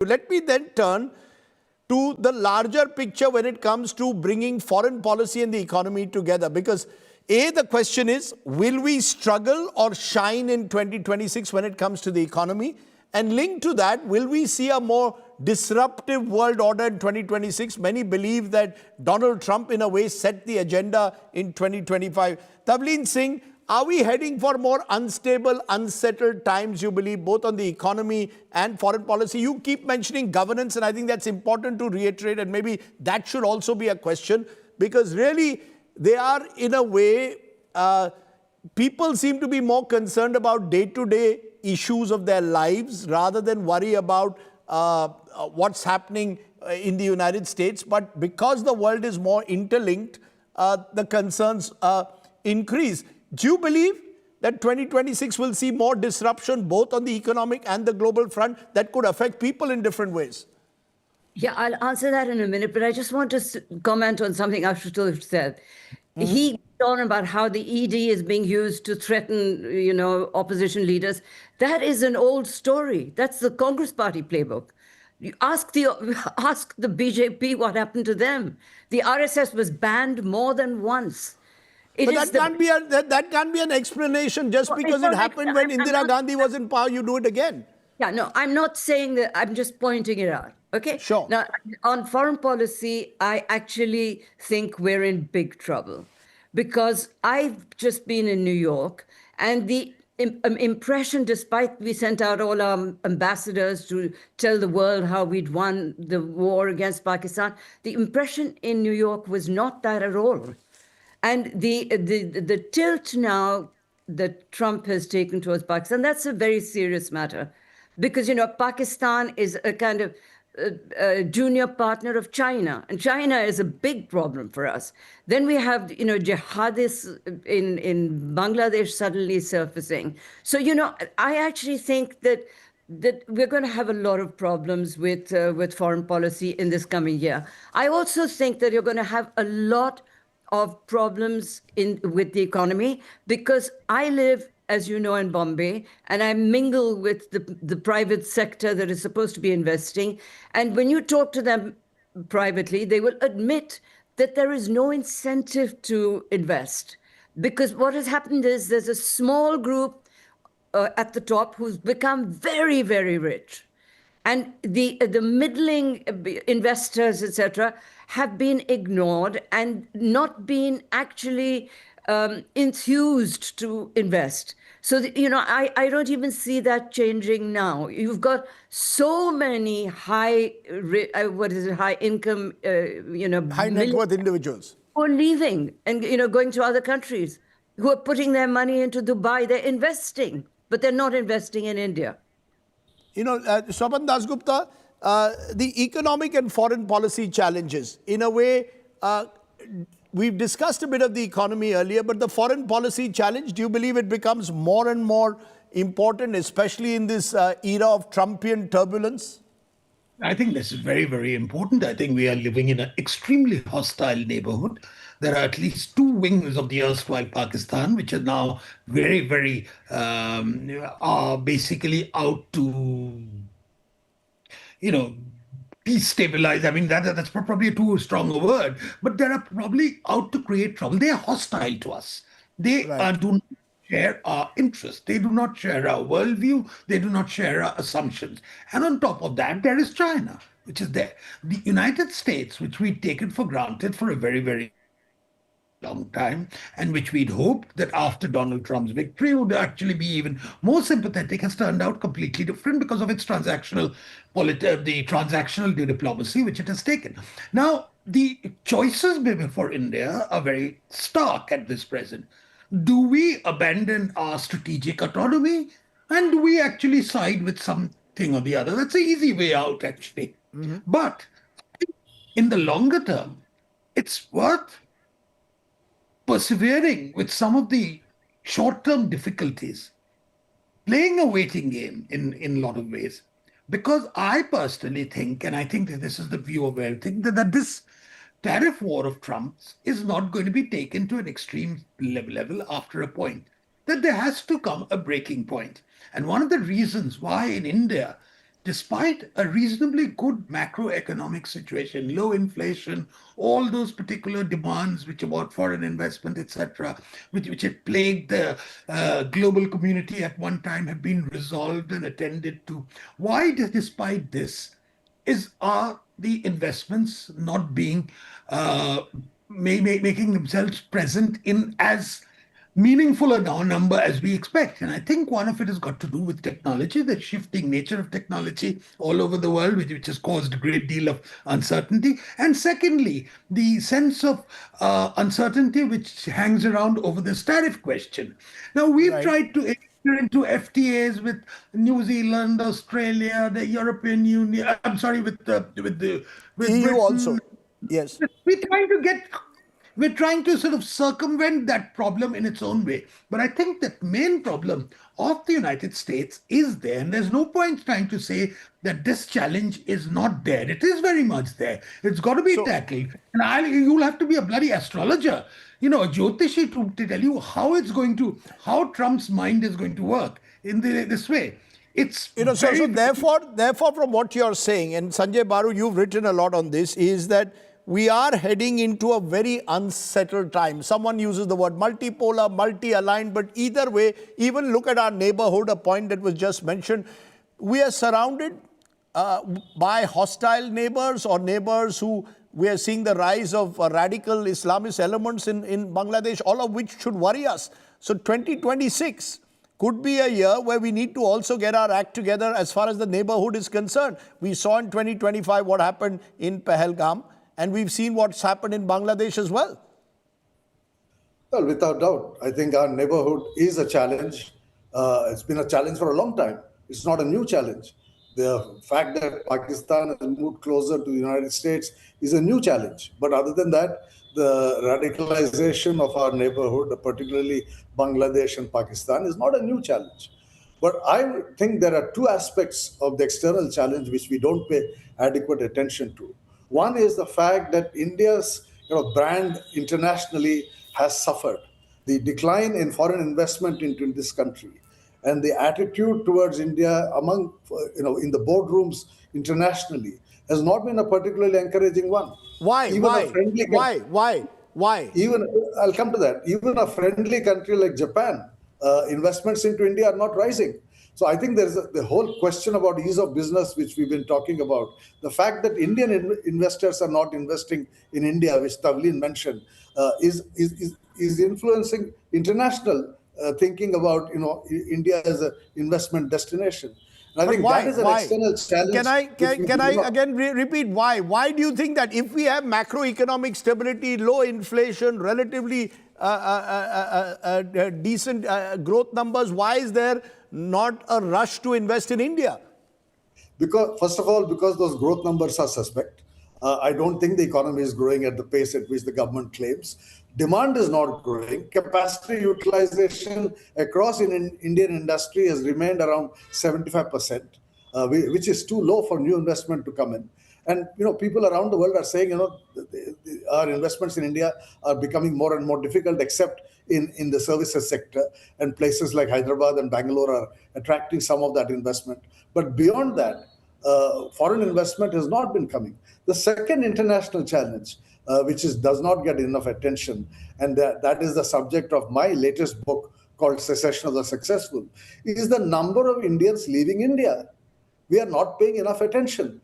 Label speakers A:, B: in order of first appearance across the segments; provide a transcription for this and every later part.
A: Let me then turn to the larger picture when it comes to bringing foreign policy and the economy together. Because the question is, will we struggle or shine in 2026 when it comes to the economy? And linked to that, will we see a more disruptive world order in 2026? Many believe that Donald Trump, in a way, set the agenda in 2025. Tavleen Singh, are we heading for more unstable, unsettled times, you believe, both on the economy and foreign policy? You keep mentioning governance, and I think that's important to reiterate, and maybe that should also be a question, because really, they are, in a way, people seem to be more concerned about day-to-day issues of their lives rather than worry about what's happening in the United States. But because the world is more interlinked, the concerns increase. Do you believe that 2026 will see more disruption both on the economic and the global front that could affect people in different ways?
B: Yeah, I'll answer that in a minute, but I just want to comment on something Ashutosh said. He went on about how the ED is being used to threaten, opposition leaders. That is an old story. That's the Congress Party playbook. You ask the BJP what happened to them. The RSS was banned more than once.
A: But that can't be an explanation. Just because it happened when Indira Gandhi was in power, you do it again.
B: Yeah, no, I'm not saying that. I'm just pointing it out. Okay?
A: Sure.
B: Now, on foreign policy, I actually think we're in big trouble because I've just been in New York, and the impression, despite we sent out all our ambassadors to tell the world how we'd won the war against Pakistan, the impression in New York was not that at all. And the tilt now that Trump has taken towards Pakistan, that's a very serious matter. Because, Pakistan is a kind of junior partner of China. And China is a big problem for us. Then we have, jihadists in Bangladesh suddenly surfacing. So, I actually think that we're going to have a lot of problems with foreign policy in this coming year. I also think that you're going to have a lot of problems with the economy, because I live, as you know, in Bombay, and I mingle with the private sector that is supposed to be investing. And when you talk to them privately, they will admit that there is no incentive to invest. Because what has happened is there's a small group at the top who's become very, very rich. And the middling investors, etc., have been ignored and not been actually enthused to invest. So, I don't even see that changing now. You've got so many high income,
A: high net worth individuals
B: who are leaving and, going to other countries, who are putting their money into Dubai. They're investing, but they're not investing in India.
A: Swapan Dasgupta, the economic and foreign policy challenges, in a way, we've discussed a bit of the economy earlier, but the foreign policy challenge, do you believe it becomes more and more important, especially in this era of Trumpian turbulence?
C: I think this is very, very important. I think we are living in an extremely hostile neighborhood. There are at least two wings of the erstwhile Pakistan, which are now very, very, are basically out to, destabilize. I mean, that's probably too strong a word, but they are probably out to create trouble. They are hostile to us. They do not share our interests. They do not share our worldview. They do not share our assumptions. And on top of that, there is China, which is there. The United States, which we'd taken for granted for a very, very long time, and which we'd hoped that after Donald Trump's victory would actually be even more sympathetic, has turned out completely different because of its transactional diplomacy which it has taken. Now, the choices for India are very stark at this present. Do we abandon our strategic autonomy, and do we actually side with something or the other? That's the easy way out, actually. But in the longer term, it's worth persevering with some of the short-term difficulties, playing a waiting game in a lot of ways. Because I personally think, and I think that this is the view of everything, that this tariff war of Trump's is not going to be taken to an extreme level after a point, that there has to come a breaking point. And one of the reasons why in India despite a reasonably good macroeconomic situation, low inflation, all those particular demands which about foreign investment, etc., which had plagued the global community at one time, have been resolved and attended to. Why, despite this, are the investments not being making themselves present in as meaningful a number as we expect? And I think one of it has got to do with technology, the shifting nature of technology all over the world, which has caused a great deal of uncertainty. And secondly, the sense of uncertainty which hangs around over this tariff question. Now, we've
A: Right.
C: tried to enter into FTAs with New Zealand, Australia, the European Union. I'm sorry, with
A: EU
C: Britain.
A: also. Yes.
C: We're trying to get we're trying to sort of circumvent that problem in its own way. But I think that main problem of the United States is there, and there's no point trying to say that this challenge is not there. It is very much there. It's got to be
A: So,
C: tackled. And you'll have to be a bloody astrologer, a Jyotishi, to tell you how Trump's mind is going to work in this way. It's
A: so
C: very,
A: therefore, from what you're saying, and Sanjay Baru, you've written a lot on this, is that we are heading into a very unsettled time. Someone uses the word multipolar, multi-aligned, but either way, even look at our neighborhood, a point that was just mentioned. We are surrounded by hostile neighbors or neighbors who we are seeing the rise of radical Islamist elements in Bangladesh, all of which should worry us. So 2026 could be a year where we need to also get our act together as far as the neighborhood is concerned. We saw in 2025 what happened in Pahalgam, and we've seen what's happened in Bangladesh as well.
D: Well, without doubt, I think our neighborhood is a challenge. It's been a challenge for a long time. It's not a new challenge. The fact that Pakistan has moved closer to the United States is a new challenge. But other than that, the radicalization of our neighborhood, particularly Bangladesh and Pakistan, is not a new challenge. But I think there are two aspects of the external challenge which we don't pay adequate attention to. One is the fact that India's brand internationally has suffered. The decline in foreign investment into this country and the attitude towards India among, in the boardrooms internationally has not been a particularly encouraging one.
A: Why?
D: Even a friendly
A: Why?
D: even I'll come to that. Even a friendly country like Japan, investments into India are not rising. So I think there's the whole question about ease of business, which we've been talking about. The fact that Indian investors are not investing in India, which Tavleen mentioned, is influencing international thinking about India as an investment destination. And I
A: But
D: think
A: why?
D: that is an
A: Why?
D: external challenge.
A: Can I again repeat why? Why do you think that if we have macroeconomic stability, low inflation, relatively decent growth numbers, why is there not a rush to invest in India?
D: Because, first of all, because those growth numbers are suspect. I don't think the economy is growing at the pace at which the government claims. Demand is not growing. Capacity utilization across Indian industry has remained around 75%, which is too low for new investment to come in. And people around the world are saying, our investments in India are becoming more and more difficult, except in the services sector, and places like Hyderabad and Bangalore are attracting some of that investment. But beyond that, foreign investment has not been coming. The second international challenge, which does not get enough attention, and that is the subject of my latest book called Secession of the Successful, is the number of Indians leaving India. We are not paying enough attention.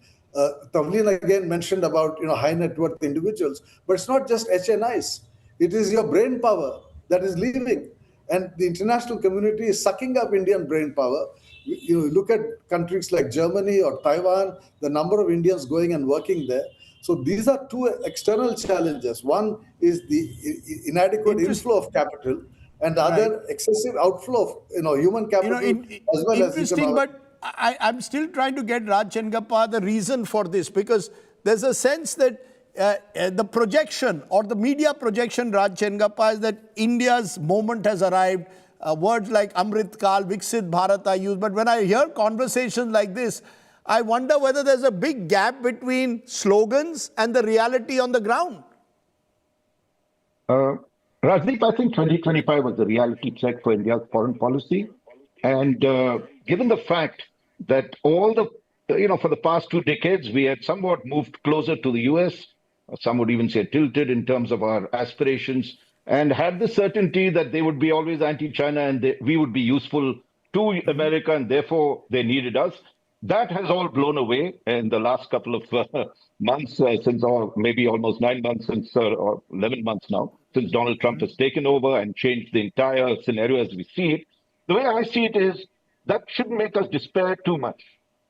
D: Tavleen again mentioned about high net worth individuals, but it's not just HNIs. It is your brain power that is leaving, and the international community is sucking up Indian brain power. You look at countries like Germany or Taiwan, the number of Indians going and working there. So these are two external challenges. One is the inadequate inflow of capital, and the other excessive outflow of human capital as well as
A: Interesting,
D: economic.
A: but I'm still trying to get Raj Chengappa the reason for this, because there's a sense that the projection or the media projection, Raj Chengappa, is that India's moment has arrived. Words like Amrit Kal, Viksit Bharat are used. But when I hear conversations like this, I wonder whether there's a big gap between slogans and the reality on the ground.
E: Rajdeep, I think 2025 was a reality check for India's foreign policy. And given the fact that all the for the past 2 decades, we had somewhat moved closer to the US. Some would even say tilted in terms of our aspirations, and had the certainty that they would be always anti-China and we would be useful to America, and therefore they needed us. That has all blown away in the last couple of months, or maybe almost 9 months since, or 11 months now, since Donald Trump has taken over and changed the entire scenario as we see it. The way I see it is that shouldn't make us despair too much.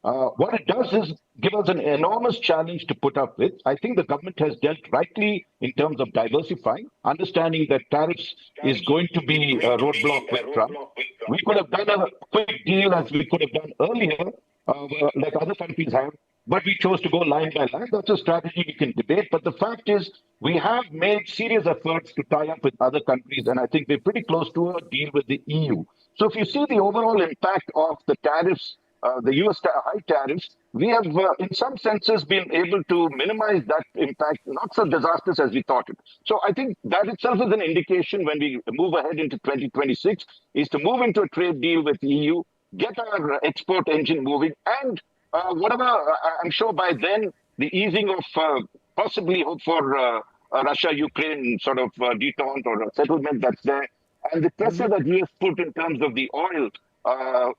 E: What it does is give us an enormous challenge to put up with. I think the government has dealt rightly in terms of diversifying, understanding that tariffs is going to be a roadblock with Trump. We could have done a quick deal as we could have done earlier, like other countries have, but we chose to go line by line. That's a strategy we can debate. But the fact is, we have made serious efforts to tie up with other countries, and I think we're pretty close to a deal with the EU. So if you see the overall impact of the tariffs, the US high tariffs, we have, in some senses, been able to minimize that impact, not so disastrous as we thought it. So I think that itself is an indication when we move ahead into 2026, is to move into a trade deal with the EU, get our export engine moving, and whatever, I'm sure by then, the easing of possibly hope for Russia-Ukraine sort of detente or a settlement that's there, and the pressure that US put in terms of the oil,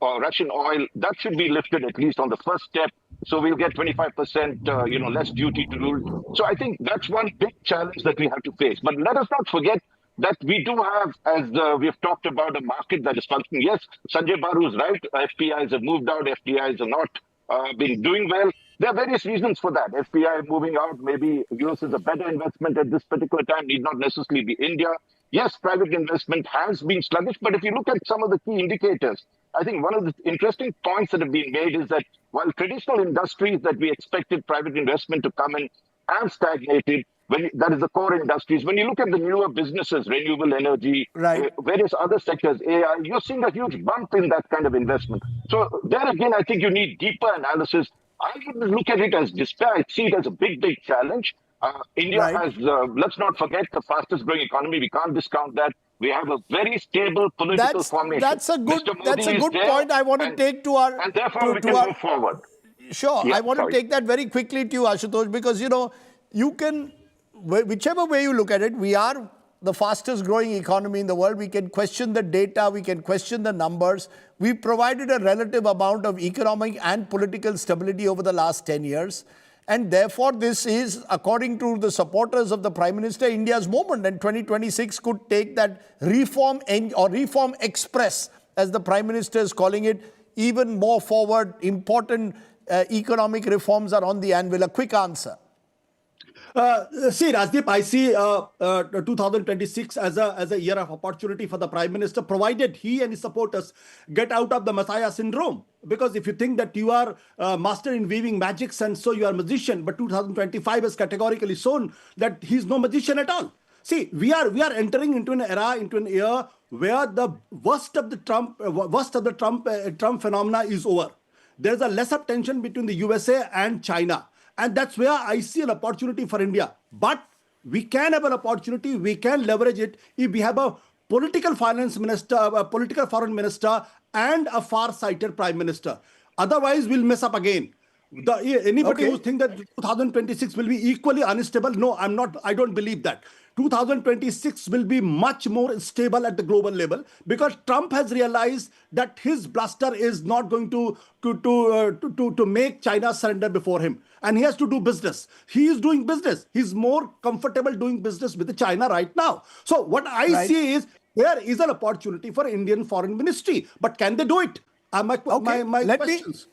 E: or Russian oil, that should be lifted at least on the first step. So we'll get 25%, less duty to rule. So I think that's one big challenge that we have to face. But let us not forget that we do have, as we've talked about, a market that is functioning. Yes, Sanjay Baru is right. FPIs have moved out. FDIs have not been doing well. There are various reasons for that. FPI moving out, maybe US is a better investment at this particular time, need not necessarily be India. Yes, private investment has been sluggish, but if you look at some of the key indicators, I think one of the interesting points that have been made is that while traditional industries that we expected private investment to come in have stagnated, that is the core industries. When you look at the newer businesses, renewable energy, various other sectors, AI, you're seeing a huge bump in that kind of investment. So there again, I think you need deeper analysis. I wouldn't look at it as despair. I see it as a big, big challenge. India has, let's not forget, the fastest growing economy. We can't discount that. We have a very stable political formation.
A: That's a good point I want to take to our...
C: And therefore we can move forward.
A: Sure. Yeah, I want to take that very quickly to you, Ashutosh, because, you can, whichever way you look at it, we are the fastest growing economy in the world. We can question the data. We can question the numbers. We've provided a relative amount of economic and political stability over the last 10 years. And therefore, this is, according to the supporters of the Prime Minister, India's moment. And 2026 could take that reform express, as the Prime Minister is calling it, even more forward. Important economic reforms are on the anvil. A quick answer.
F: See, Rajdeep, I see 2026 as a year of opportunity for the Prime Minister, provided he and his supporters get out of the Messiah syndrome. Because if you think that you are master in weaving magics and so you are a magician, but 2025 has categorically shown that he's no magician at all. See, we are entering into an era, into an year where the worst of the Trump phenomena is over. There's a lesser tension between the USA and China. And that's where I see an opportunity for India. But we can have an opportunity, we can leverage it if we have a political finance minister, a political foreign minister, and a far-sighted prime minister. Otherwise, we'll mess up again. Anybody who thinks that 2026 will be equally unstable, no, I don't believe that. 2026 will be much more stable at the global level because Trump has realized that his bluster is not going to make China surrender before him. And he has to do business. He is doing business. He's more comfortable doing business with China right now. So what I see is there is an opportunity for Indian foreign ministry. But can they do it? My questions.